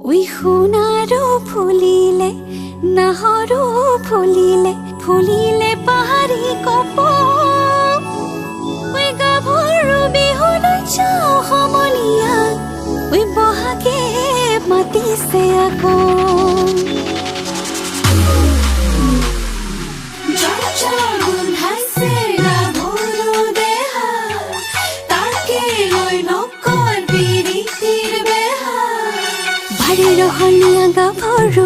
ওই সোণাৰো ফুলিলে নাহৰো ফুলিলে ফুলিলে পাহাৰী কপৌ ওই গাভৰু বিহুলৈ যাওঁ সমনীয়া ওই বহাগে মাতিছে আকৌ ৰহনিয়া গাভৰু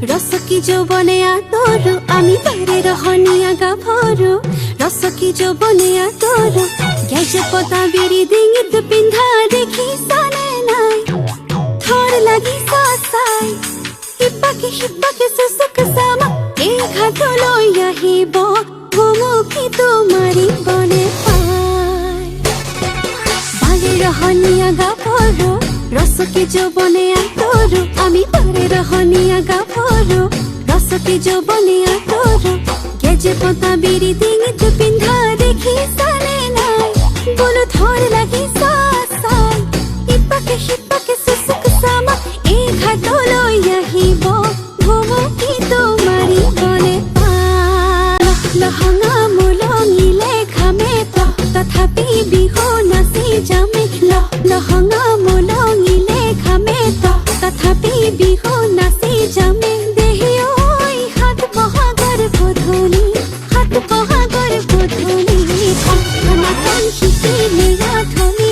ৰসকি যৌবনে আতৰু আমি বাৰে ৰহনিয়া গাভৰু ৰসকি যৌবনে আতৰু গেজে পতা বিৰি ডিঙিত পিন্ধা দেখিছানে নাই থৰ লাগি চাই সিপাকে সুচুক চামা এই ঘাটলৈ আহিব ভুমুকি তোমাৰি বনে পায় বাৰে ৰহনিয়া গাভৰু ৰসকি যৌবনে আতৰু আমি বাৰে ৰহনিয়া গাভৰু ৰসকি যৌবনে আতৰু গেজে পতা বিৰি ডিঙিত পিন্ধা দেখিছানে নাই বোলো থৰ লাগি চাই সিপাকে সুচুক চামা এই ঘাটলৈ আহিব ভুমুকি তোমাৰি বনে পায় লহঙা মোলঙিলে ঘামে তথাপি বিহু নাচি যামে লহঙা মোলঙিলে ঘামে তথাপি বিহু নাচি যামে দেহি ঐ হাত বহাগৰ গধূলি ঠনাখন শিকিলে ৰাধনি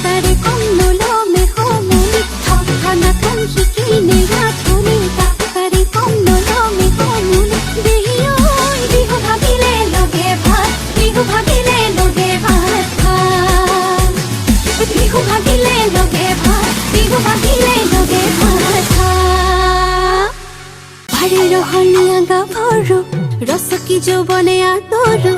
তাৰে কম নলমে সমলি ঠনাখন শিকিলে ৰাধনি তাৰে কম নলমে সমলি দেহি ঐ বিহু ভাবিলে লগে ভাত বিহু ভাবিলে লগে ভাত বিহু ভাগিলে লগে ভাত বিহু ভাগিলে লগে ভাত বাৰে ৰহনিয়া গাভৰু ৰসকি যৌবনে আতৰু